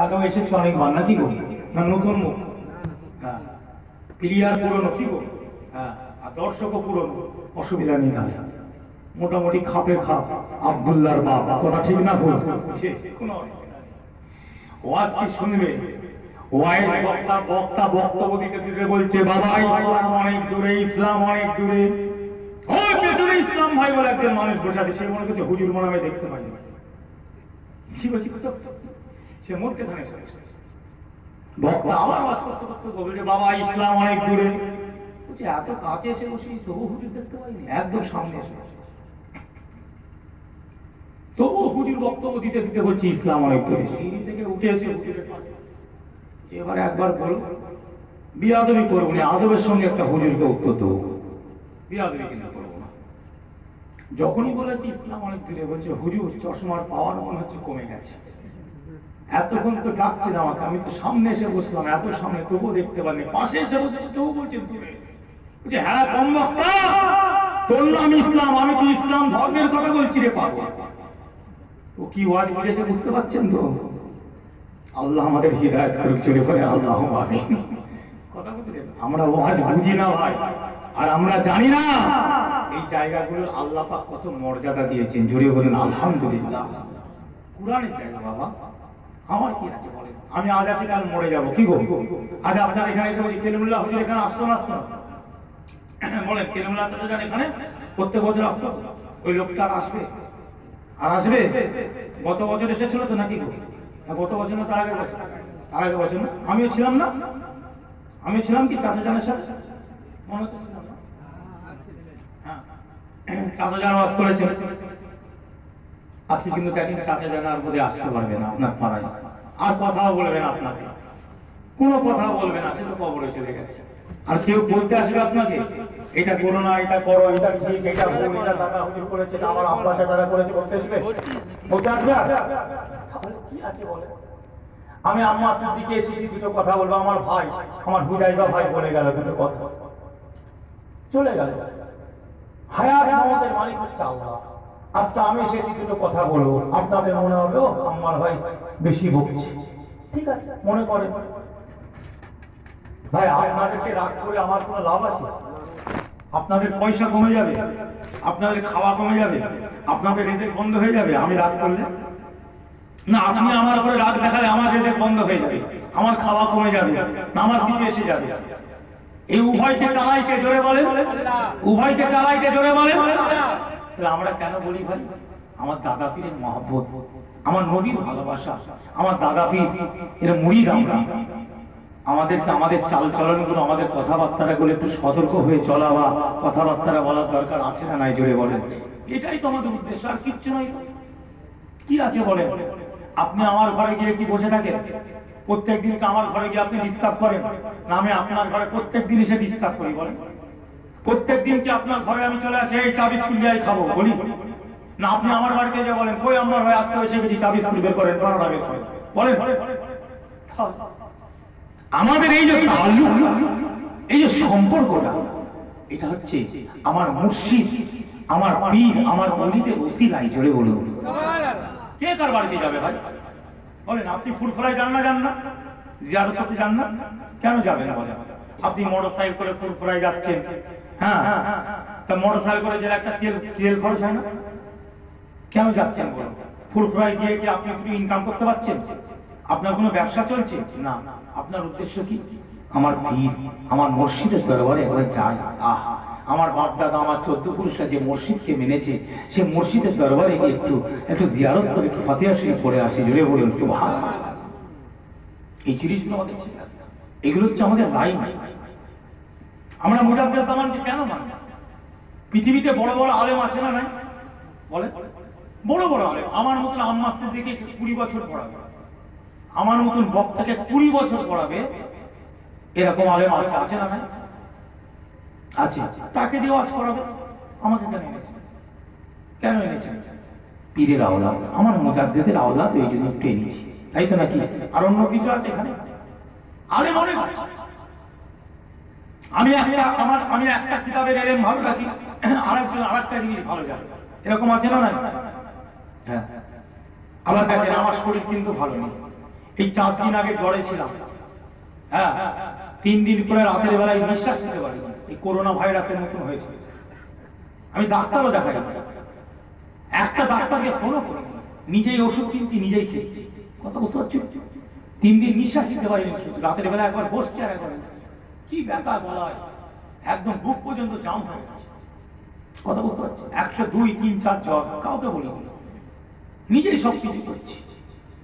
আগেও এসেছে অনেকবার নাকি গো, না নতুন মুখ? হ্যাঁ, প্লেয়ার পুরনো কি গো? হ্যাঁ, আর দর্শকও পুরনো, অসুবিধা নেই। তাহলে মোটামুটি খাপে খাপ আব্দুল্লাহর বাপ, কথা ঠিক না ভুল? কোনো ও আজকে শুনবে, ওয়াইজ বক্তা বক্তা বক্তব্য দিতে দিতে বলছে বাবা ইসলাম অনেক দূরে, ইসলাম অনেক দূরে। ওই পেছনে ইসলাম ভাই বলে একজন মানুষ বসে আছে, সে মনে করছে হুজুর মনে আমি দেখতে পাই না। সে মরতে থানে বক্তা আবার আওয়াজ করতে করতে বলছে বাবা ইসলাম অনেক দূরে। বলছে এত কাছে এসে বসি তবু হুজুর দেখতে পাইনি, একদম সামনে এসে তবু হুজুর বক্তব্য দিতে দিতে বলছি ইসলাম অনেক দূরে। সিঁড়ি থেকে উঠে এসে এবার একবার বলো, বিয়াদবি করবো না, আদবের সঙ্গে একটা হুজুরকে উত্তর দেবো, বিয়াদবি কিন্তু করবো না। যখনই বলেছি ইসলাম অনেক দূরে, বলছে হুজুর চশমার পাওয়ার মনে হচ্ছে কমে গেছে। এতক্ষণ তো ডাকছেন আমাকে, আমি তো সামনে এসে বসলাম, এত সামনে তবুও দেখতে পারিনি, পাশে এসে বসেছি তবু বলছেন দূরে। বলছে হ্যাঁ কম বক্তা, তোর নাম ইসলাম, আমি তো ইসলাম ধর্মের কথা বলছি রে পাবো। ও কি ওয়াজ বুঝেছে বুঝতে পারছেন তো? আল্লাহ আমাদের হিদায়াত করুক, চলে পড়ে আল্লাহ আমিন। কথা বলতে আমরা ওয়াজ বুঝি না ভাই, আর আমরা জানি না এই জায়গাগুলো আল্লাহ পাক কত মর্যাদা দিয়েছেন। জুড়ে বলেন আলহামদুলিল্লাহ। কুরআনের জায়গা বাবা, আমার কি আছে বলেন? আমি আজ আছি কাল মরে যাবো, কি গো? আজ আপনার এখানে এসে বলছি কেলিমুল্লাহ হুজুর এখানে আসতো না, আসতো না বলেন? কেলিমুল্লাহ তো জানেন এখানে প্রত্যেক বছর আসতো, ওই লোকটা আর আসবে? আর আসবে? গত বছর এসেছিল তো নাকি গো? গত বছর না তার আগের বছর? তার আগের বছর না? আমিও ছিলাম না? আমি ছিলাম কি চাচা জানের সাথে? মনে হচ্ছে ছিলাম না? হ্যাঁ, চাচা জান ওয়াজ করেছিল। আজকে কিন্তু দেখেন চাচা জান আর বোধহয় আসতে পারবে না আপনার পাড়ায়, আর কথাও বলবে না আপনাকে, কোনো কথা বলবে না, সে তো কবরে চলে গেছে। আর কেউ বলতে আসবে আপনাকে এটা করো না, এটা করো, এটা ঠিক, এটা ভুল, এটা দাদা হুজুর করেছে, আমার আব্বা চাচারা করেছে, বলতে আসবে? বলতে আসবে? কি আছে বলে? আমি আম্মা আপনার দিকে এসেছি, দুটো কথা বলবো, আমার ভাই, আমার হুজাইবা ভাই বলে গেল দুটো কথা, চলে গেল। হায়াত আমাদের মালিক হচ্ছে আল্লাহ। আজকে আমি এসেছি দুটো কথা বলবো, আপনাদের মনে হবে ও আমার ভাই বেশি বকছে, ঠিক আছে মনে করেন। ভাই আপনাদেরকে রাগ করে আমার কোনো লাভ আছে? আপনাদের পয়সা কমে যাবে, আপনাদের খাওয়া কমে যাবে, আপনাদের রেজেক বন্ধ হয়ে যাবে আমি রাগ করলে? না, আপনি আমার উপরে রাগ দেখালে আমার রেজেক বন্ধ হয়ে যাবে, আমার খাওয়া কমে যাবে, না আমার দিকে এসে যাবে। এই উভয়কে চালাইতে জোরে বলে, উভয়কে চালাইতে জোরে বলে। তাহলে আমরা কেন বলি ভাই আমার দাদা পীরের মহব্বত, আমার নবীর ভালোবাসা, আমার দাদা পীর এর মুরিদ আমরা, আমাদেরকে আমাদের চালচলন গুলো, আমাদের কথাবার্তা গুলো একটু সতর্ক হয়ে চলা বা কথাবার্তা বলার দরকার আছে না নাই জোরে বলেন? এটাই তো আমাদের উদ্দেশ্য, আর কিচ্ছু নয়। কি আছে বলেন? আপনি আমার ঘরে গিয়ে কি বসে থাকেন? প্রত্যেক দিনকে আমার ঘরে গিয়ে আপনি ডিস্টার্ব করেন না? আমি আপনার ঘরে প্রত্যেক দিন এসে ডিস্টার্ব করি বলেন? প্রত্যেক দিন কি আপনার ঘরে আমি চলে আসি এই চাবি খুলিয়াই খাবো বলি? না আপনি আমার বাড়িতে যে বলেন কই আমার ভাই আজকে এসে গেছি চাবি খুলি বের করেন, বারোটা বের করেন বলেন? আমাদের এই যে তাল্লুক, এই যে সম্পর্কটা, এটা হচ্ছে আমার মুর্শিদ, আমার পীর, আমার ওলিদের ওসিলায়। জোরে বলুন কে কার বাড়িতে যাবে ভাই বলেন? আপনি ফুরফুরায় যান না? যান না? জিয়ারত করতে যান না? কেন যাবেন বলেন? আপনি মোটরসাইকেল করে ফুরফুরায় যাচ্ছেন, হ্যাঁ, তা মোটরসাইকেল করে যে একটা তেল খরচ হয় না? কেন যাচ্ছেন বলেন? ফুরফুরায় গিয়ে কি আপনি একটু ইনকাম করতে পারছেন? আপনার কোনো ব্যবসা চলছে না? আপনার উদ্দেশ্য কি? আমার পীর, আমার মসজিদের দরবারে একবার যাই। আহা, আমার বাপ দাদা, আমার 14 পুরুষরা যে মসজিদকে মেনেছে, সে মসজিদের দরবারে গিয়ে একটু জিয়ারত করে একটু ফাতিহা শরীফ পড়ে আসি। জোরে বলুন সুবহানাল্লাহ। এই জিনিসগুলো আমাদের ছিল, এগুলো হচ্ছে আমাদের লাইন। আমরা মুজাদ্দেদ জামানকে কেন মানি? পৃথিবীতে বড় বড় আলেম আছে না নাই বলে? বড় বড় আলেম, আমার মতন আম্মা সিদ্দিককে 20 বছর পড়াবে, আমার মতন বক্তাকে 20 বছর পড়াবে, এরকম আলেম আছে, আছে না নাই? আছে। তাকে দিয়ে ওয়াজ করাবে, আমাকে কেন এনেছে? কেন এনেছে? পীরের আওলাদ, আমার মুজাদ্দেদের আওলাদ, এই জন্য একটু এনেছি, তাই তো নাকি? আর অন্য কিছু আছে এখানে? আলেম অনেক আছে। আমি একটা কিতাবের এলেম ভালো রাখি, আরেকটা জিনিস ভালো জানি, এরকম আছে না? হ্যাঁ। আবার দেখেন আমার শরীর কিন্তু ভালো নেই, এই 4 দিন আগে জ্বরে ছিলাম, হ্যাঁ 3 দিন পরে রাতের বেলায় নিঃশ্বাস নিতে পারি, এই করোনা ভাইরাসের মতন হয়েছে। আমি ডাক্তারও দেখাই না, একটা ডাক্তারকে ফোনও করি, নিজেই ওষুধ কিনছি নিজেই খেয়েছি। কথা বুঝতে পারছো? 3 দিন নিঃশ্বাস নিতে পারিনি, রাতের বেলা একবার বসছি আর একবার কি ব্যথা গলায়, একদম বুক পর্যন্ত জাম হয়ে গেছে। কথা বুঝতে পারছি? 102, 3, 4 জ্বর, কাউকে বলি নিজেই সব কিছু করছি।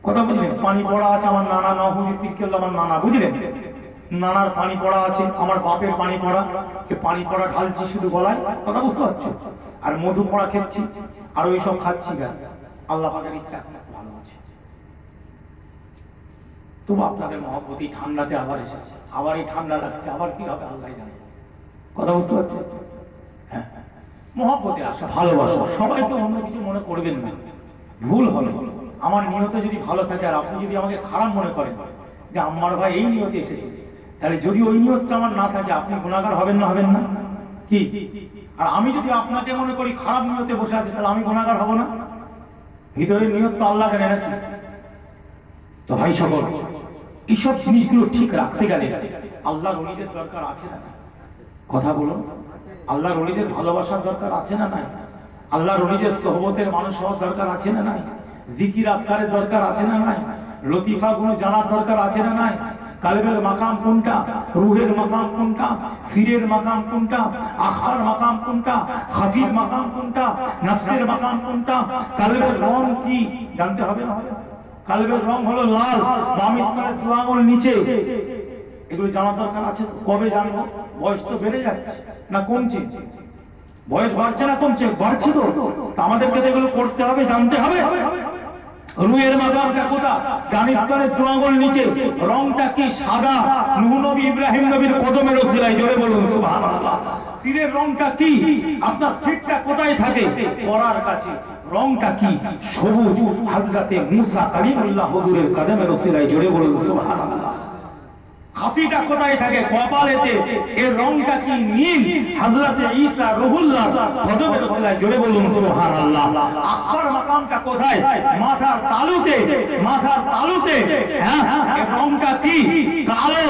কথা বুঝলেন? পানি পড়া আছে আমার নানা, নহুজুর পীর কেবলা আমার নানা, বুঝলেন? নানার পানি পড়া আছে, আমার বাপের পানি পড়া, সে পানি পড়া ঢালছি শুধু গলায়। কথা বুঝতে পারছো? আর মধু পড়া খেচ্ছি আর ওই সব খাচ্ছি, ব্যাস। আল্লাহ পাকের ইচ্ছা ভালো আছে। তবু আপনাদের মহব্বতী ঠান্ডাতে আবার এসেছে, আবার এই ঠান্ডা লাগছে, আবার কি হবে আল্লাহ জানে। কথা বুঝতে পারছি? হ্যাঁ, মহব্বতে আসা, ভালোবাসা। সবাই তো অন্য কিছু মনে করবেন না, ভুল হলো। আমার নিয়তে যদি ভালো থাকে আর আপনি যদি আমাকে খারাপ মনে করেন যে আমার ভাই এই নিয়তে এসেছে, তাহলে যদি ওই নিয়তটা আমার না থাকে আপনি গুনাহগার হবেন না? হবেন না কি? আর আমি যদি আপনাকে মনে করি খারাপ নিয়তে বসে আছে, তাহলে আমি গুনাহগার হব না? ভিতরের নিয়ত তো আল্লাহ জানে নাকি? তো ভাই সকল, এইসব জিনিসগুলো ঠিক রাখতে গেলে আল্লাহর ওলিদের দরকার আছে না? কথা বলুন, আল্লাহর ওলিদের ভালোবাসার দরকার আছে না নাই? আল্লাহর ওলিদের সোহবতের মানুষ হওয়ার দরকার আছে না নাই? জিকির আজকারের দরকার আছে না নাই? লতিফা গুলো জানার দরকার আছে না নাই? কালবের মাকাম কোনটা, রুহের মাকাম কোনটা, সিরের মাকাম কোনটা, আখার মাকাম কোনটা, হাফির মাকাম কোনটা, নফসের মাকাম কোনটা, কালবের রং কি জানতে হবে না? কালবের রং হলো লাল, বাম স্তনের 2 আঙুল নিচে, এগুলো জানার দরকার আছে। কবে জানবো? বয়স তো বেড়ে যাচ্ছে না কমছে? বয়স বাড়ছে না কমছে? বাড়ছে তো। আমাদেরকে এগুলো করতে হবে, জানতে হবে। রুহের মাকামটা কোথা? ডান স্তনের 2 আঙুল নিচে। রংটা কি? সাদা, নূহ নবী ইব্রাহিম নবীর কদমের ওসিলায়, জোরে বলুন সুবহানাল্লাহ। সিরের রংটা কি? আপনার সিরটা কোথায় থাকে? পরার কাছে। রংটা কি? সবুজ, হযরতে মুসা কালিমুল্লাহ হুজুরের কদমের ওসিলায়, জোরে বলুন সুবহানাল্লাহ। খাফিটা কোথায় থাকে? কপালেতে। এর রংটা কি? নীল, হযরতে ঈসা রূহুল্লাহ কদমের ওসিলায়, জোরে বলুন সুবহানাল্লাহ। আখবার মাকামটা কোথায়? মাথার তালুতে, মাথার তালুতে। হ্যাঁ, এর রংটা কি? কালো,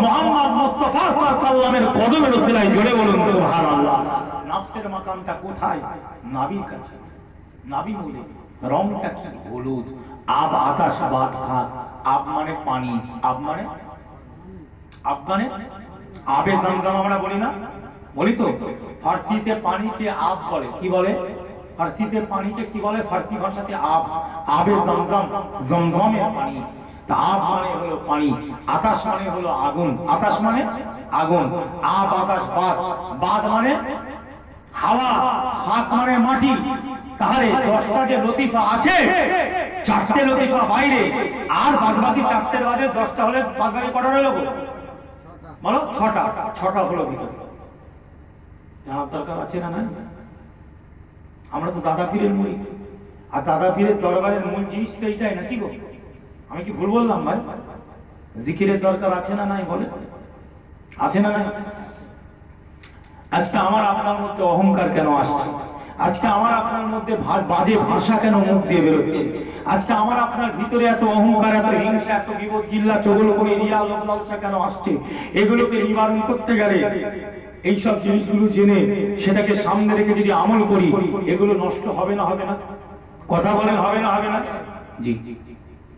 মুহাম্মদ মুস্তাফা সাল্লাল্লাহু আলাইহি ওয়াসাল্লামের কদমের ওসিলায়, জোরে বলুন সুবহানাল্লাহ। নফসের মাকামটা কোথায়? নাভির কাছে, নাভি মূলে। রংটা কি? হলুদ। আব, আকাশ, বাত, ভাত। আব মানে পানি, আব মানে আফগানে আবে জমজম আমরা বলি না? বলি তো। ফার্সিতে পানিকে আব বলে, কি বলে? ফার্সিতে পানিকে কি বলে? ফার্সি ভাষাতে আব। আবে জমজম, জমজমের পানি। তা আব মানে হলো পানি, আকাশ মানে হলো আগুন, আকাশ মানে আগুন। আব, আকাশ, বাত। বাত মানে হাওয়া, হাত মানে মাটি। তাহলে 10টা যে লতিফা আছে, 4টে লতিফা বাইরে, আর বাদবাকি 4টের বাদে 10টা হলে বাদবাকি কটা রইল? বলো 6টা। 6টা হলো ভিতরে। জানার দরকার আছে না নাই? আমরা তো দাদা পীরের মুরিদ, আর দাদা পীরের দরবারের মূল জিনিস তো এইটাই না, কি গো? আমি কি ভুল বললাম ভাই? জিকিরের দরকার আছে না নাই? বলে আছে না নাই? আজকে আমার আপনার মধ্যে অহংকার কেন আসছে? আজকে আমার আপনার মধ্যে বাজে ভাষা কেন মুখ দিয়ে বেরোচ্ছে? আজকে আমার আপনার ভিতরে এত অহংকার, এত হিংসা, এত বিপদ, জিল্লা, চগলখড়ি, রিয়া, লোভ, লালসা কেন আসছে? এগুলোকে নিবারণ করতে গেলে এইসব জিনিসগুলো জেনে সেটাকে সামনে রেখে যদি আমল করি, এগুলো নষ্ট হবে না? হবে না? কথা বলেন, হবে না? হবে না? জি।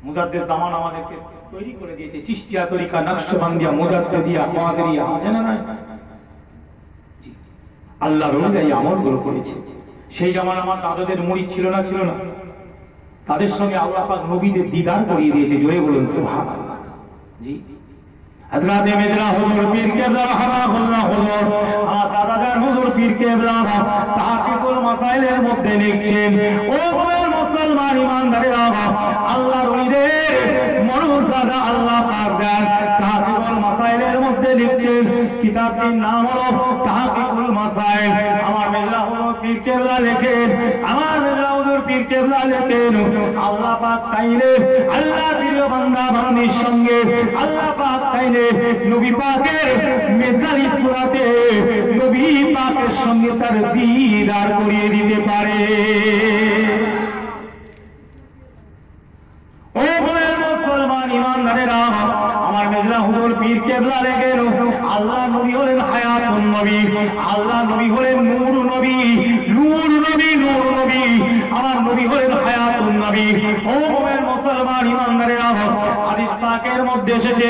মুজাদ্দেদ জামান আমাদেরকে তৈরি করে দিয়েছে, চিশতিয়া তরিকা, নকশবন্দিয়া, মুজাদ্দেদিয়া, কাদেরিয়া, আছে না নাই? আল্লাহর ওলিরা এই আমলগুলো করেছে। সেই জামান আমার দাদাদের মুরিদ ছিল না? ছিল না? তাদের সঙ্গে আল্লাহ পাক নবীদের দিদার করিয়ে দিয়েছে, জোরে বলুন সুবহানাল্লাহ। জি। হযরত মেজরা হুজুর পীর কেবলা রাহমাহুল্লাহ হুজুর, আমার দাদাজান হুজুর পীর কেবলা তাহকিকুল মাসাইলের মধ্যে লিখছেন, ও মুসলমান ইমানদারেরা, আল্লাহর ওলিদের মর্যাদা আল্লাহ পাক দেন। তাহকিকুল মাসাইলের মধ্যে লিখছেন, কিতাবটির নাম হলো তাহকিকুল মাসাইল। আমার মেজরা হুজুর পীর কেবলা লেখেন, আমার মেজরা হুজুর পীর কেবলা লেখেন, আল্লাহ পাক চাইলে, আল্লাহ প্রিয় বান্দা বান্দির সঙ্গে আল্লাহ পাক চাইলে নবী পাকের মেজালি সূরাতে নবী পাকের সঙ্গে তার দিদার করিয়ে দিতে পারে। ও মুসলমান ইমান ইমানদারেরা, আমার মেজলা হুজুর পীর কেবলা লেগেল আল্লাহ নবী হলেন হায়াতুন নবী, আল্লাহ নবী হলেন নূর নবী, নূর নবী, নূর নবী, আমার নবী হলেন হায়াতুন নবী। ও মুসলমান ইমানদারেরা, হাদিস পাকের মধ্যে এসেছে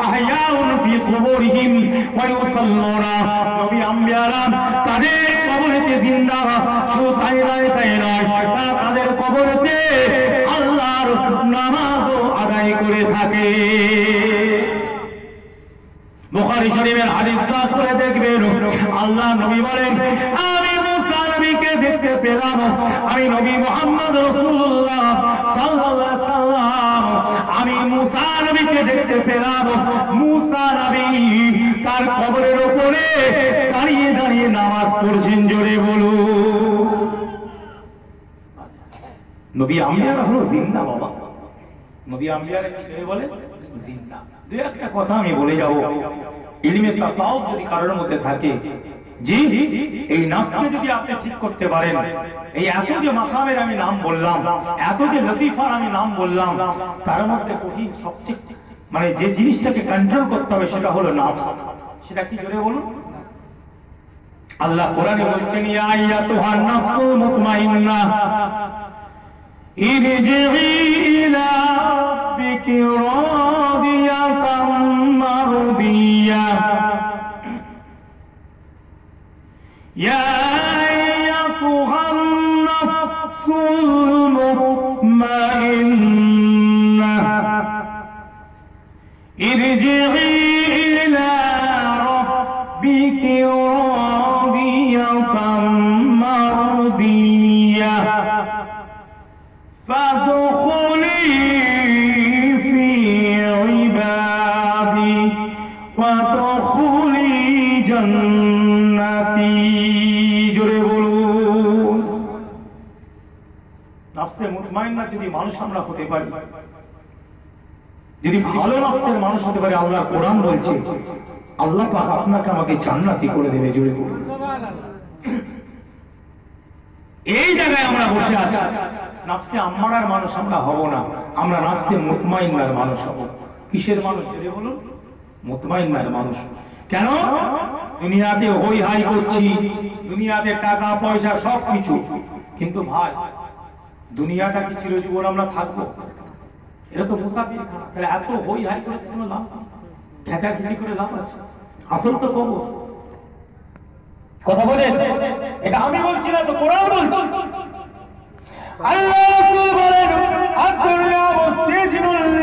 আহয়াউন ফি কুবুরিহিম ওয়া ইউসাল্লুনা, নবী আম্বিয়ারা তাদের কবরেতে জিন্দা, শুধু তাই নয়, তারা তাদের কবরেতে আল্লাহর নামাজও আদায় করে থাকে। বুখারী শরীফের হাদিস পাঠ করে দেখবেন, আল্লাহ নবী বলেন আমি মুসা নবীকে দেখতে পেলাম, আমি নবী মুহাম্মদ রাসূলুল্লাহ সাল্লাল্লাহু আলাইহি সাল্লাম, আমি মুসা নবীকে দেখতে পেলাম। মুসা নবী তার কবরের উপরে দাঁড়িয়ে দাঁড়িয়ে নামাজ পড়ছেন, জোরে বলুন। নবী আম্বিয়ারা হলো জিন্দা বাবা, নবী আম্বিয়ারা কি জোরে বলে জিন্দা। দুই একটা কথা আমি বলে যাব, ইলমে তাসাউফ যদি কারোর মধ্যে থাকে, জি এই নামকে যদি আপনি ঠিক করতে পারেন, এই এত যে মাকামের আমি নাম বললাম, এত যে লতিফার আমি নাম বললাম, তার মধ্যে কঠিন সবচেয়ে মানে যে জিনিসটাকে কন্ট্রোল করতে হবে সেটা হলো নফস। সেটা কি জোরে বলুন। আল্লাহ কোরআনে বলছেন ইয়া আইয়াতুহান নাফসুল মুতমাইন্নাহ ইরজিই ইলা রাব্বিকি রাদিয়াতাম মারদিয়াহ ইয়া আইয়াতুহান নাফসুল মুতমাইন্নাহ ইরজিই ইলা রাব্বিকি রাদিয়াতাম মারদিয়াহ فادخلي في عبادي وادخلي جنتي, জোরে বলুন। নফসে মুতমাইন্না যদি মানুষ আমরা হতে পারি, যদি ভালো নফসের মানুষ হতে পারে, আল্লাহ কোরআন বলছে আল্লাহ পাক আপনাকে আমাকে জান্নাতি করে দেবে, জোরে বলুন। এই জায়গায় আমরা বসে আছি, নফসে আম্মারার মানুষ আমরা হব না, আমরা নফসে মুতমাইন্নার মানুষ হব। কিসের মানুষ জোরে বলুন? মুতমাইন্নার মানুষ। কেন? দুনিয়াতে হই হাই করছি, দুনিয়াতে টাকা পয়সা সব কিছু, কিন্তু ভাই দুনিয়াটা কি চিরজীবন আমরা থাকবো? এটা তো মুসাফির খানা। তাহলে এত হই হাই করে কোনো লাভ, খেঁচাখেঁচি করে লাভ আছে? আসল তো কবর। কথা বলেন, এটা আমি বলছি না, তো কোরআন বলছে। আল্লাহ রাসূল বলেন আদ-দুনিয়া মুসজিদুল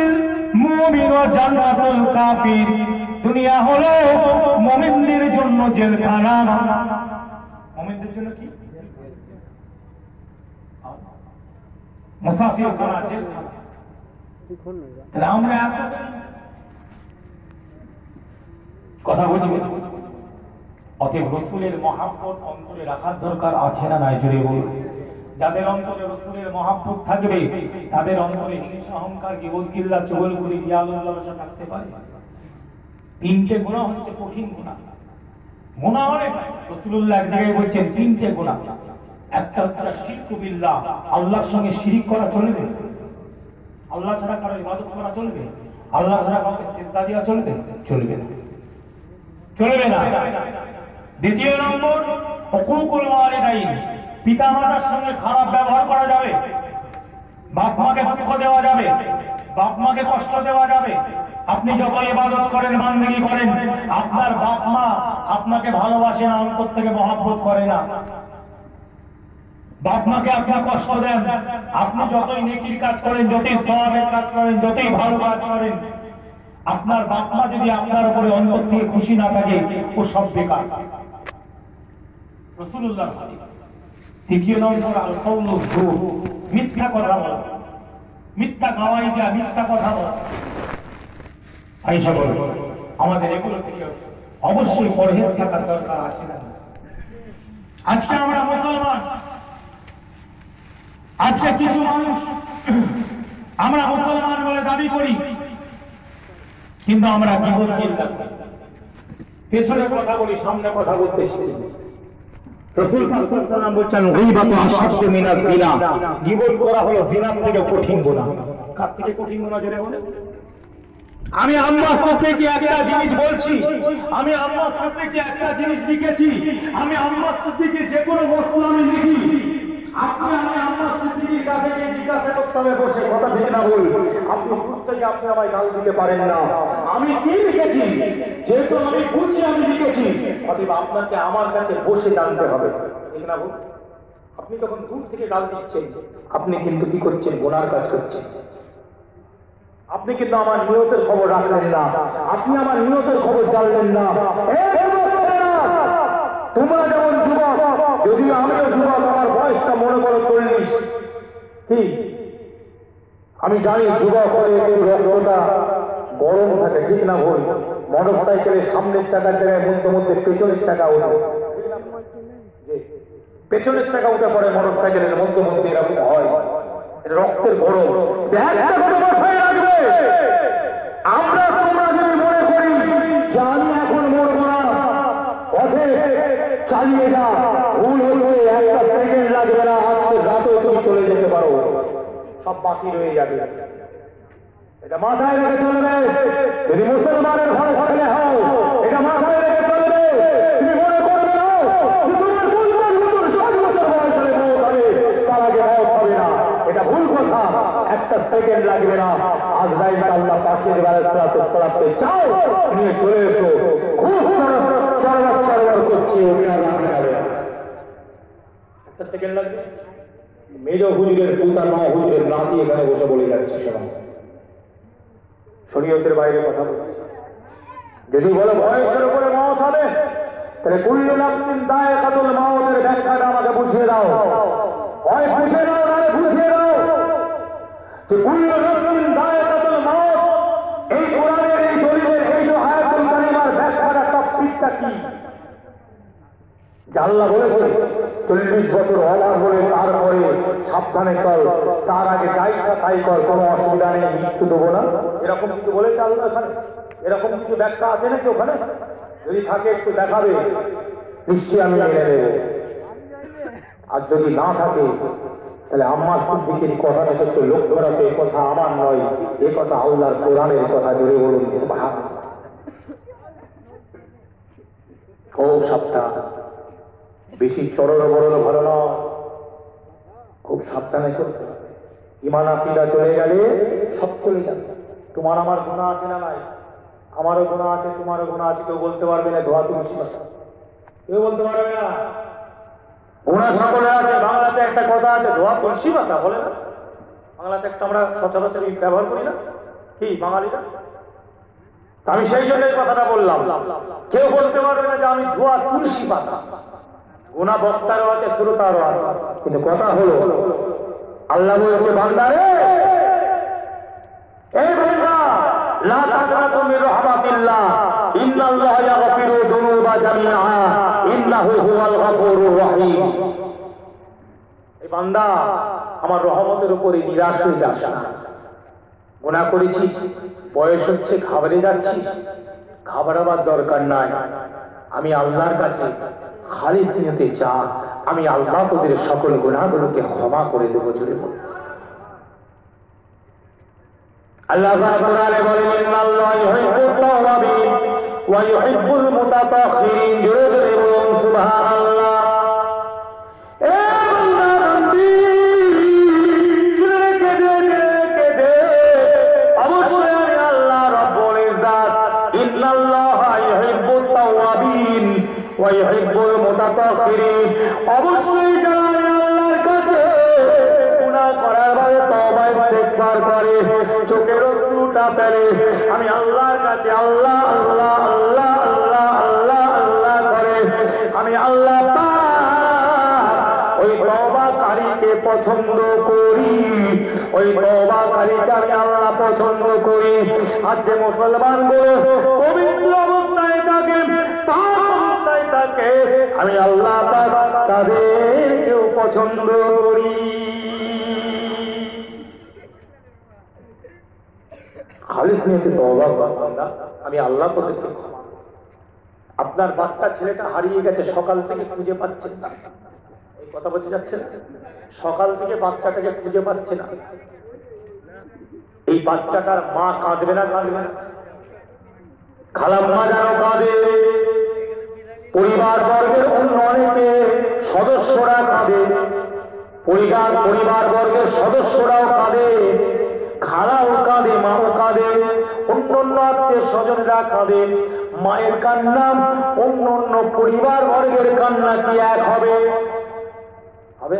মুমিন ওয়া জান্নাতুল কাফির, দুনিয়া হলো মুমিনদের জন্য জেলখানা। মুমিনদের জন্য কি? মুসাফির খানা, জেলখানা। তাহলে আমরা কথা বলছি, অতএব রাসূলের মহব্বত অন্তরে রাখার দরকার আছে না নাই, জোরে বলুন। যাদের অন্তরে রাসূলের মহব্বত থাকবে, তাদের অন্তরে হিংসা, অহংকার, গীবত, কিল্লা, চুগলখড়ি, রিয়াউল্লাহ থাকতে পারে। তিনটে গুনাহ হচ্ছে কঠিন গুনাহ। গুনাহ অনেক, রাসূলুল্লাহ এক জায়গায় বলছেন তিনটে গুনাহ। একটা হচ্ছে শিরক বিল্লাহ, আল্লাহর সঙ্গে শিরিক করা চলবে? আল্লাহ ছাড়া কারো ইবাদত করা চলবে? আল্লাহ ছাড়া কাউকে সিজদা দেওয়া চলবে? চলবে না, চলবে না। দ্বিতীয় নম্বর হুকুকুল ওয়ালিদাইন, পিতা মাতার সঙ্গে খারাপ ব্যবহার করা যাবে, বাপ মাকে দুঃখ দেওয়া যাবে, বাপ মাকে কষ্ট দেওয়া যাবে। আপনি যত ইবাদত করেন, বান্দেগি করেন, আপনার বাপ মা আপনাকে ভালোবাসে না, অন্তর থেকে মহব্বত করে না। বাপ মাকে আপনি কষ্ট দেন, আপনি যতই নেকির কাজ করেন, যতই সওয়াবের কাজ করেন, যতই ভালো কাজ করেন, আপনার বাপ মা যদি আপনার উপরে অন্তর থেকে খুশি না থাকে, ও সব বেকার। রাসূলুল্লাহ হাদিস। তৃতীয় নম্বর আল কাউলু যুর, মিথ্যা কথা বলা, মিথ্যা গাওয়াই দেয়া, মিথ্যা কথা বলা। আয়েশা বলেন আমাদের এগুলো থেকে অবশ্যই পরহেজ থাকার দরকার আছে না? আজকে আমরা মুসলমান, আজকে কিছু মানুষ আমরা মুসলমান বলে দাবি করি, কিন্তু আমরা গীবত কিল্লা করি, পেছনে কথা বলি, সামনে কথা বলতে শিখি। রাসূল সাল্লাল্লাহু আলাইহি ওয়াসাল্লাম বলেছেন গীবত আশাদ্দু মিনাজ জিনা, গীবত করা হলো জিনার থেকে কঠিন গুনাহ। কার থেকে কঠিন গুনাহ জেনে বলে? আমি আম্মার থেকে একটা জিনিস বলছি, আমি আম্মার থেকে একটা জিনিস লিখেছি, আমি আম্মার থেকে যে কোনো বস্তু আমি লিখি, আমি আম্মার সিদ্দিকীর কাছে গিয়ে জিজ্ঞাসা করতে হবে বসে, কথা ঠিক না ভুল? আপনি দূর থেকে আপনি আমায় গাল দিতে পারেন না। আমি কি লিখেছি যেহেতু আমি বুঝি আমি লিখেছি, অতএব আপনাকে আমার কাছে বসে জানতে হবে, ঠিক না ভুল? আপনি তখন দূর থেকে গাল দিচ্ছেন, আপনি কিন্তু কি করছেন? গুনার কাজ করছেন। আপনি কিন্তু আমার নিয়তের খবর রাখলেন না, আপনি আমার নিয়তের খবর জানলেন না। তোমরা যেমন যুবক, যদিও আমিও যুবক, আমার বয়সটা মনে করো 40, কি আমি জানি যুবক হলে একটু রক্তটা গরম থাকে, ঠিক না ভুল? মোটর সাইকেলের সামনের চাকার জায়গায় মধ্যে মধ্যে পেছনের চাকা ওঠে, পেছনের চাকা উঠে পড়ে মোটর সাইকেলের মধ্যে মধ্যে, এরকম হয়, রক্তের গরম। আমরা তোমরা যদি মনে করি যে আমি এখন মরবো না, পথে চালিয়ে যা, ভুল হলে একটা সেকেন্ড লাগবে না, আজকে রাতেও তুমি চলে যেতে পারো, সব বাকি রয়ে যাবে। এটা মাথায় রেখে চলবে। যদি মুসলমানের ঘরে ছেলে হও, এটা মাথায় রেখে চলবে। তুমি মনে করবে না তোমার 60 বছর বয়সে মত হবে, তার আগে মত হবে না, এটা ভুল কথা। একটা সেকেন্ড লাগবে না। আজরাইল আল্লাহ পাকের বারাকাতুল্লাহকে চাও নিয়ে চলে এসো, খুব চরবার চরবার করছে, ওটা রাখা যাবে না, একটা সেকেন্ড লাগবে। মেজ হুজুরের পুতা মা হুজুরের নাতি এখানে বসে বলে যাচ্ছে, সবাই শরীয়তের বাইরে কথা বলছে। যদি বলে বয়সের উপরে মত হবে, তাহলে কুল্লু নাফসিন যায়কাতুল মাউতের ব্যাখ্যাটা আমাকে বুঝিয়ে দাও, হয় বুঝিয়ে দাও, নাহলে বুঝিয়ে দাও যে কুল্লু নাফসিন যায়কাতুল মাউত এই কোরআনের এই দলিলের এই যে আয়াতুল কারিমার ব্যাখ্যাটা তাফসীরটা কি? আল্লাহ বলেছে 40 বছর হওয়ার পরে তারপরে সাবধানে চল, তার আগে যাই তাই কর, কোনো অসুবিধা নেই, মৃত্যু দেবো না, এরকম কিছু বলেছে আল্লাহ ওখানে? এরকম কিছু ব্যাখ্যা আছে নাকি ওখানে? যদি থাকে একটু দেখাবে, নিশ্চয়ই আমি মেনে নেব। আর যদি না থাকে তাহলে আমার সিদ্দিকের কথাটা একটু লক্ষ্য রাখে, এ কথা আমার নয়, এ কথা আল্লাহর কোরআনের কথা। জোরে বলুন সুবহানাল্লাহ। খুব সাবধান, বেশি চরণ বড় ভালো নয়, খুব সাবধানে চলতে হবে। ইমান আকিদা চলে গেলে সব চলে যাবে। তোমার আমার গুনাহ আছে না নাই? আমারও গুনাহ আছে, তোমারও গুনাহ আছে, কেউ বলতে পারবে না ধোয়া তুলসী পাতা, কেউ বলতে পারবে না। গুনাহ সকলে আছে। বাংলাতে একটা কথা আছে, ধোয়া তুলসী পাতা বলে না? বাংলাতে একটা আমরা সচরাচর ব্যবহার করি না, কি বাঙালিরা? আমি সেই জন্য এই কথাটা বললাম, কেউ বলতে পারবে না যে আমি ধোয়া তুলসী পাতা। গুনাহ বক্তারও আছে, শ্রোতারও আছে, কিন্তু কথা হলো আল্লাহ বলেছে বান্দারে, এই বান্দা লা তাকনাতু মির রাহমাতিল্লাহ, ইন্নাল্লাহা ইয়াগফিরু যুনুবা জামিআ, ইন্নাহু হুয়াল গফুরুর রহিম। এই বান্দা আমার রহমতের উপরে নিরাশ হয়ে যাস না। গুনাহ করেছিস, বয়স হচ্ছে, ঘাবড়ে যাচ্ছিস, ঘাবড়াবার দরকার নাই। আমি আল্লাহর কাছে খালিস নিয়তে চা, আমি আল্লাহ তোদের সকল গুনাহগুলোকে ক্ষমা করে দেবো। জুড়ে বল আল্লাহ কোরআনে বলেন, ইন্নাল্লাহা ইউহিব্বুত তাওয়াবিন ওয়া ইউহিব্বুল মুতাতাহহিরিন। জোরে জোরে বলুন সুবহানাল্লাহ। এ বান্দা বান্দি, কেঁদে অবশ্যই আমি আল্লাহ রাব্বুল ইজ্জত ইন্নাল্লাহা ইউহিব্বুত তাওয়াবিন ওয়া ইউহিব্বুল মুতাতাহহিরিন। অবশ্যই যারা আল্লাহর কাছে গুনাহ করার পরে তওবা ইস্তেগফার করে, চোখের অশ্রুটা ফেলে, আমি আল্লাহর কাছে আল্লাহ আল্লাহ আল্লাহ আল্লাহ আল্লাহ আল্লাহ করে, আমি আল্লাহ ওই তওবাকারীকে পছন্দ করি, ওই তওবাকারীকে আমি আল্লাহ পছন্দ করি। আর যে মুসলমানগুলো পবিত্র অবস্থায় থাকে, পাক অবস্থায় থাকে, আমি আল্লাহ তাদেরকেও পছন্দ করি। খালিস নিয়তে তওবা বান্দা, আমি আল্লাহ তোদেরকে ক্ষমা। আপনার বাচ্চা ছেলেটা হারিয়ে গেছে, সকাল থেকে খুঁজে পাচ্ছেন না, এই কথা বলতে যাচ্ছে না? সকাল থেকে বাচ্চাটাকে খুঁজে পাচ্ছে না। এই বাচ্চাটার মা কাঁদবে না? কাঁদবে না? খালাম্মা যেন কাঁদে, পরিবার বর্গের অন্য অনেকে সদস্যরা কাঁদে, পরিবার বর্গের সদস্যরাও কাঁদে, খালাও কাঁদে, মাও কাঁদে, অন্য আত্মীয় স্বজনরা কাঁদে। মায়ের কান্না অন্য পরিবার বর্গের কান্না কি এক হবে? হবে?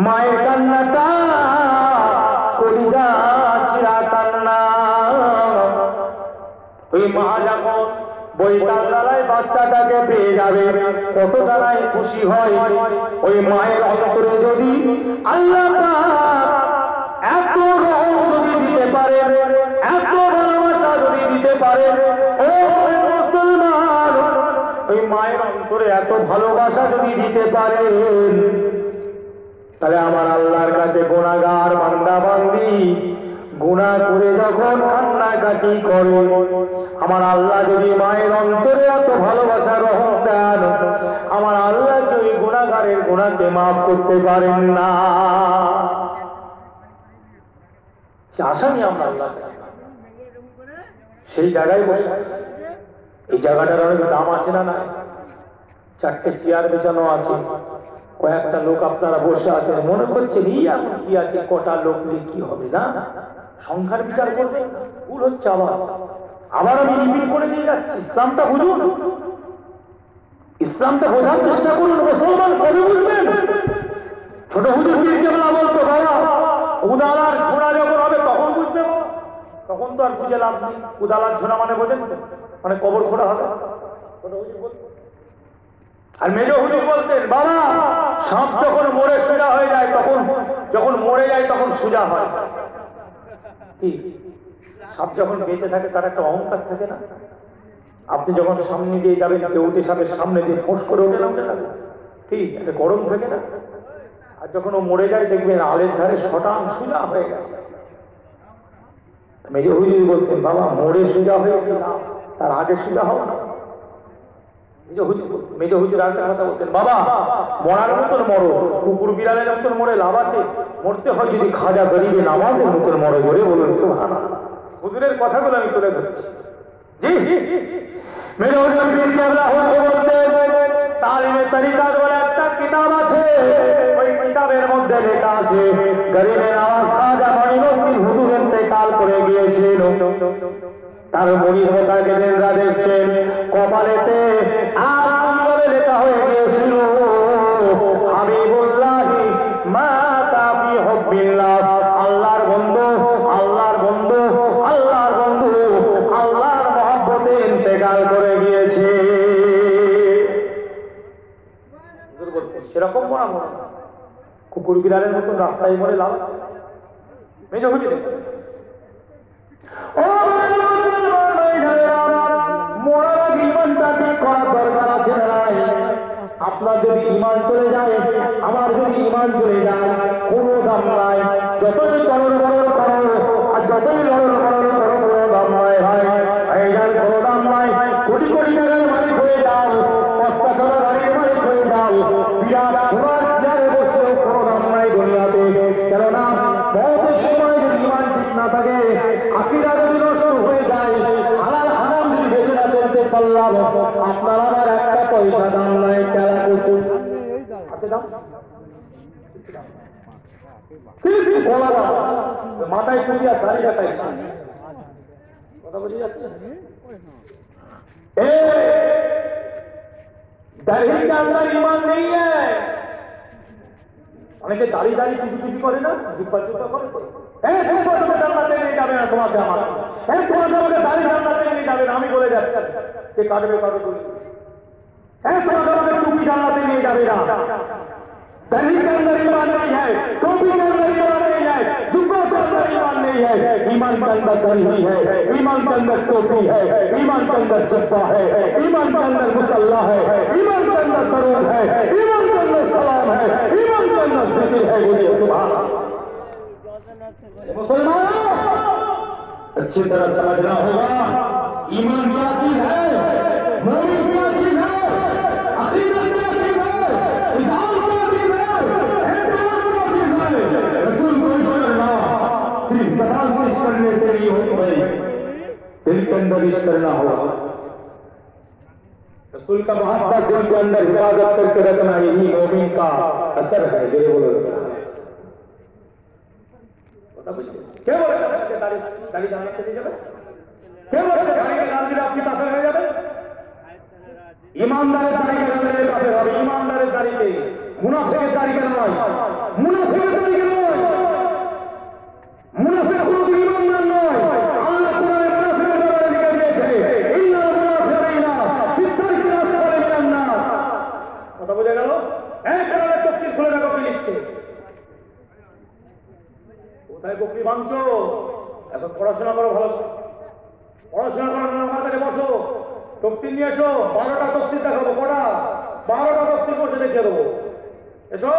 মায়ের কান্নাটা কলিজা চিরা কান্না। ওই মা যখন বইটার দ্বারায় বাচ্চাটাকে পেয়ে যাবে, কত দ্বারাই খুশি হয়। ওই মায়ের অন্তরে যদি আল্লাহ এত রহম যদি দিতে পারে, এত ভালোবাসা যদি দিতে পারে, ও মুসলমান, ওই মায়ের অন্তরে এত ভালোবাসা যদি দিতে পারে, তাহলে আমার আল্লাহর কাছে গুনাহগার বান্দা বান্দি গুনাহ করে যখন কান্নাকাটি করে, আমার আল্লাহ যদি মায়ের অন্তরে এত ভালোবাসা রহম দেন, আমার আল্লাহ ওই গুনাহগারের গুনাহকে মাফ করতে পারেন না। আসামি আমরা আল্লাহ সেই জায়গায় বসে, এই জায়গাটার অনেক দাম আছে না? না, চারটে চেয়ার বেচানো আছে, কয়েকটা লোক আপনারা বসে আছেন, মনে করছেন এই এমন কি আছে, কটা লোক নিয়ে কি হবে? না, সংখ্যার বিচার করবে, ভুল হচ্ছে। আবার আমি রিপিট করে দিয়ে যাচ্ছি, ইসলামটা বুঝুন, ইসলামটা বোঝার চেষ্টা করুন। মুসলমান কবে বুঝবেন? ছোট হুজুর কেবলা বলতো, বাবা উদালার ঝোড়া যখন হবে তখন বুঝবে। তখন তো আর বুঝে লাভ নেই। উদালার ঝোড়া মানে বোঝেন, মানে কবর খোঁড়া হবে। ছোট হুজুর বলতো। আর মেজ হুজুর বলতেন, বাবা সাপ যখন মরে সোজা হয়ে যায়, তখন যখন মরে যায় তখন সোজা হয়। কি সাপ যখন বেঁচে থাকে তার একটা অহংকার থাকে না? আপনি যখন সামনে দিয়ে যাবেন, কেউ উঠে সাপের সামনে দিয়ে ফোঁস করে ওঠে না, ঠিক একটা গরম থাকে না? আর যখন ও মরে যায় দেখবেন আলের ধারে শটান সোজা হয়ে গেছে। মেজ হুজুর বলতেন, বাবা মরে সোজা হয়ে না, তার আগে সোজা হও না। মেজ হুজুর আরেকটা কথা বলতেন, বাবা মরার মতন মরো, কুকুর বিড়ালের মতন মরে লাভ আছে? মরতে হয় যদি খাজা গরিবে নামাজের মতন মরে। জোরে বলুন সুবহানাল্লাহ। হুজুরের কথাগুলো আমি তুলে ধরছি। জি, মেজ হুজুর বলতেন, তালিমে তরিকাত বলে একটা কিতাব আছে, ওই কিতাবের মধ্যে লেখা আছে গরিবে নামাজ খাজা মাইনুদ্দিন হুজুর ইন্তেকাল করে গিয়েছিল। তার মরিদ মোতাকে নেজরা দেখছেন, কপালেতে আর লেখা হয়ে গিয়েছিল হাবিবুল্লাহি মা তাবি হুবিল্লাহ, আল্লাহর বন্ধু, আল্লাহর বন্ধু, আল্লাহর বন্ধু, আল্লাহর মহব্বতে ইন্তেকাল করে গিয়েছে। সেরকম মরা মরা কুকুর বিড়ালের মতো রাস্তায় মরে লাভ। মেজ হুজুর আপনার যদি ইমান চলে যায়, আমার যদি ইমান চলে যায়, কোনো দাম নাই। যতই লড়র বড়র করো আর যতই লড়র বড়র করো, কোনো দাম নয় ভাই, এই যার কোনো দাম নাই। কোটি কোটি টাকার মালিক হয়ে যাও, ৫টা টাকার গাড়ির মালিক হয়ে যাও, বিরাট ঘোড়ার চেয়ারে বসলেও কোনো দাম নাই দুনিয়াতে। কেননা মওতের সময় যদি ইমান ঠিক না থাকে, আকিরা যদি নষ্ট হয়ে যায়, হালাল হারাম যদি বেঁচে না চলতে পারলাম, আপনার আমার একটা পয়সা দাম নাই। খেলা করছে মাথায় টুপিয়া দাড়ি কাটাই, কথা বুঝে যাচ্ছে? দাড়ি के अंदर ईमान नहीं है। অনেকে দাড়ি দাড়ি টুপি টুপি করে না, জুব্বা জুব্বা করে। জান্নাতে নিয়ে যাবে না তোমাকে আমার, তোমাকে দাড়ি জান্নাতে নিয়ে যাবে না, আমি বলে যাচ্ছি। কে কাটবে কাটবে বলি, তোমাকে টুপি জান্নাতে নিয়ে যাবে না। दाढ़ी के अंदर ईमान नहीं है, टोपी के अंदर ईमान नहीं है, जुब्बों के अंदर ईमान नहीं है। ईमान के अंदर दाढ़ी है, ईमान के अंदर टोपी है, ईमान के अंदर जुब्बा है, ईमान के अंदर मुसल्ला है, ईमान के अंदर दरूद है, ईमान के अंदर सलाम है, ईमान के अंदर जिक्र है। बोलिए सुभान अल्लाह। मुसलमानों अच्छी तरह समझना होगा ईमान क्या चीज है, मोमिन क्या चीज है, अकीदत क्या चीज है, इस्लाम क्या चीज है, एतबार क्या चीज है। रसूल को मसाल पेश करने से नहीं होती, दिल के अंदर इश्क करना होगा। रसूल का मोहब्बत दिल के अंदर हिफाजत करके रखना, यही मोमिन का असर है। जो बोलो क्या बोले दाढ़ी जाने के लिए जाए, क्या बोले दाढ़ी के नाम दिले आपकी काफिर हो जाए। ईमानदार दाढ़ी के नाम दिले काफिर হবে, ईमानदार दाढ़ी के মুনাফিকের দাড়ি কেন নয়, মুনাফিকের দাড়ি কেন নয়, মুনাফিক কোনো ঈমানদার নয়। আল্লাহ কোরআনে মুনাফিকের ব্যাপারে লিখে দিয়েছে, ইন্নাল মুনাফিকিনা ফিত্তারিকিল আসফালি মিনান নার। কথা বোঝা গেল? কোরআনের তাফসীর খুলে দেখো কি লিখছে। কোথায় বকরি বাঁধছো? এখন পড়াশোনা করো, ভালো পড়াশোনা করো না, আমার কাছে বসো, তফসির নিয়ে এসো। 12টা তফসির দেখাবো, কটা? 12টা তফসির বসে দেখে দেবো। এসো,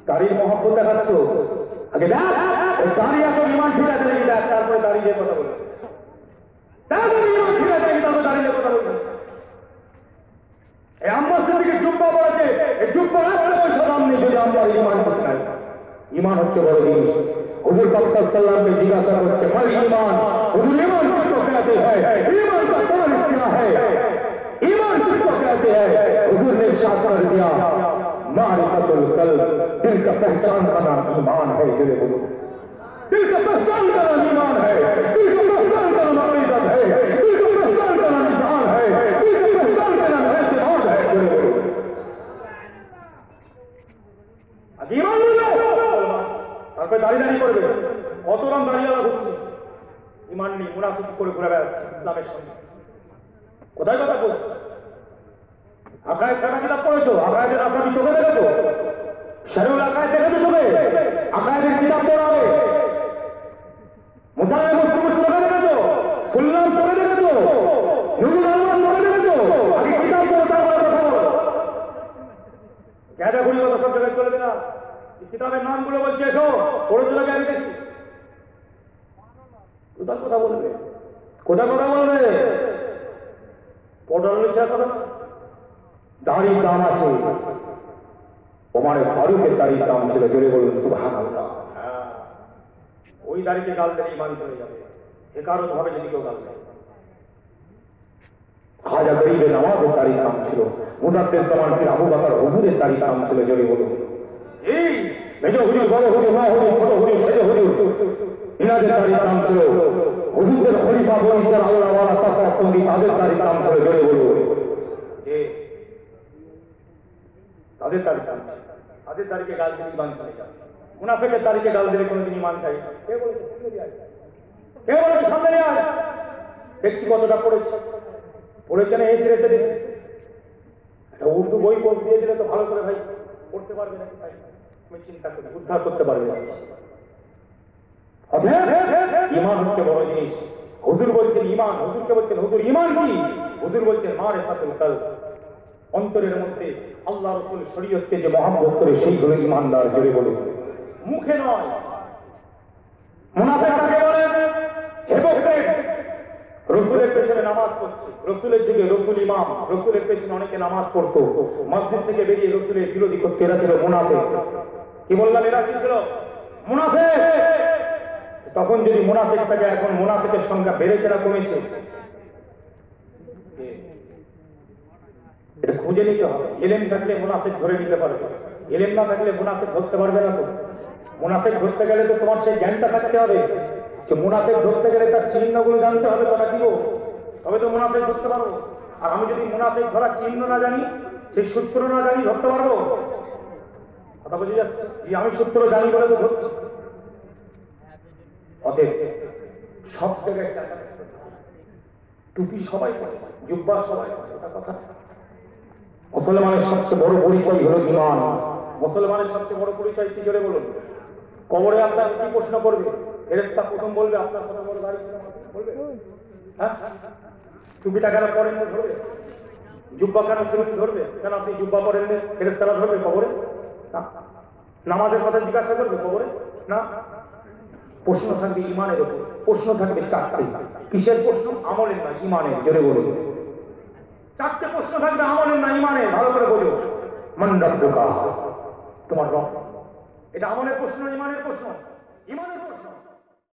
দাড়ির মহব্বত দেখাচ্ছ, আগে দাড়ি এত ইমান ঠিক আছে নাকি দেখ, তারপরে দাঁড়িয়ে কথা বলবে। তারপরে ইমান ঠিক আছে নাকি তারপরে দাঁড়িয়ে কথা বলবে। এই আম্মার দিকে জুব্বা বলেছে, এই জুব্বা একটা পয়সা দাম নেই যদি আমার ইমান ঠিক নাই। ইমান হচ্ছে বড় জিনিস। হুজুর পাক সাল্লাল্লাহু আলাইহি জিজ্ঞাসা করছে, মাল ইমান? হুজুর ইমান কিসको कहते हैं, ईमान का तारीफ क्या है, ईमान किसको कहते हैं? हुजूर ने इरशाद कर दिया, मारिफतुल कल्ब, दिल का पहचान करना ईमान है। जो बोलो दिल का पहचान करना ईमान है, दिल का पहचान करना अकीदत है, दिल का पहचान करना निशान है, दिल का पहचान करना एतमाद है। जो बोलो ईमान लो, তারপরে দাঁড়িয়ে করবে। কত রাম দাঁড়িয়ে ঘুরছে, ইমান নেই, মুনাফিক করে ঘুরে বেড়াচ্ছে ইসলামের সঙ্গে। কোথায় কথা বলছো? আকায়েদ কাটা কিতাব পড়েছো? আকায়েদের রাস্তা চোখে দেখেছো? শরীউল আকায়েদ দেখেছো চোখে? আকায়েদের কিতাব পড়াবে। মুসাইলে মুসলিম চোখে দেখেছো? সুন্নাত চোখে দেখেছো? নুরুল আলম চোখে দেখেছো? আগে কিতাব পড়ো, তারপরে কথা বলো। গ্যাজা ঘুরি কথা সব জায়গায় চলবে না। কিতাবের নামগুলো বলছে, এসো পড়েছো না? আমি দেখি কোথায় কথা বলবে, কোথায় কথা বলবে? পড়ানোর ইচ্ছা কথা। দাড়ির দাম আছে, ওমরে ফারুকের দাড়ির দাম ছিল। জোরে বলুন সুবহানাল্লাহ। ওই দাড়িকে গাল দিলে ইমান চলে যাবে, এ কারণ ভাবে যদি কেউ গাল দেয়। খাজা গরিবে নওয়াজের দাড়ির দাম ছিল, মুজাদ্দেদ জামান পীর আবু বকর হুজুরের দাড়ির দাম ছিল। জোরে বলুন। এই মেজ হুজুর, বড় হুজুর, মা হুজুর, ছোট হুজুর, সেজে হুজুর, ইনাদের দাড়ির দাম ছিল। হুজুরদের খলিফা বনিচার আল্লাহওয়ালা তাফা তন্দি, তাদের দাড়ির দাম ছিল। জোরে বলুন। তাদের দাড়ির দাম, তাদের দাড়িকে গাল দিলে ইমান চলে যায়। মুনাফিকের দাড়িকে গাল দিলে কোনোদিন ইমান চাই না। কে বলেছে? কে বলেছে? সামনে নিয়ে আয়, দেখছি কতটা পড়েছে। পড়েছে না? এই ছেড়ে দিচ্ছে। একটা উর্দু বই দিয়ে দিলে তো ভালো করে ভাই পড়তে পারবে নাকি ভাই? তুমি চিন্তা করে উদ্ধার করতে পারবে না। ইমান হচ্ছে বড় জিনিস। হুজুর বলছেন ইমান, হুজুরকে বলছেন হুজুর ইমান কি? হুজুর বলছেন মারিফাতুল কলব, অন্তরের মধ্যে আল্লাহ রাসূল শরীয়তকে যে মহব্বত করে সেই হলো ইমানদার। জোরে বলে, মুখে নয়। মুনাফিক কাকে বলে? হিপোক্রেট। রসুলের পেছনে নামাজ পড়ছে, রসুলের যুগে রসুল ইমাম, রসুলের পেছনে অনেকে নামাজ পড়তো, মসজিদ থেকে বেরিয়ে রসুলের বিরোধী করতে, এরা ছিল মুনাফিক। কি বললাম? এরা কি ছিল? মুনাফিক। তখন যদি মুনাফিক থাকে, এখন মুনাফিকের সংখ্যা বেড়েছে না কমেছে? এটা খুঁজে নিতে হবে। ইলম থাকলে মুনাফিক ধরে নিতে পারবে, ইলম না থাকলে মুনাফিক ধরতে পারবে না। তো মুনাফিক ধরতে গেলে তো তোমার সেই জ্ঞানটা থাকতে হবে। যে মুনাফিক ধরতে গেলে তার চিহ্নগুলো জানতে হবে, তো নাকি গো? তবে তো মুনাফিক ধরতে পারবো। আর আমি যদি মুনাফিক ধরার চিহ্ন না জানি, সেই সূত্র না জানি, ধরতে পারবো? কথা বুঝে যাচ্ছে? যে আমি সূত্র জানি বলে তো ধরছি। অতএব সব জায়গায় টুপি সবাই পরে, জুব্বা সবাই পরে, ওটা কথা। মুসলমানের সবচেয়ে বড় পরিচয় হলো ঈমান। মুসলমানের সবচেয়ে বড় পরিচয় কি? জোরে বলুন। কবরে আপনার কি প্রশ্ন করবে? ফেরেশতা প্রথম বলবে আপনার কত বড় দাড়ি ছিল, বলবে? হ্যাঁ, টুপিটা কেন পরেন না ধরবে? জুব্বা কেন শুরুতে ধরবে? কেন আপনি জুব্বা পরেন না? ফেরেশতারা ধরবে কবরে? না। নামাজের কথা জিজ্ঞাসা করবে কবরে? না। প্রশ্ন থাকবে ঈমানের উপর। প্রশ্ন থাকবে চারটে। কিসের প্রশ্ন? আমলের না, ঈমানের। জোরে বলুন। চারটে প্রশ্ন থাকবে, আমলের না ঈমানের। ভালো করে বলো। মান রাব্বুকা, তোমার রব। এটা আমলের প্রশ্ন, ঈমানের প্রশ্ন। ঈমানের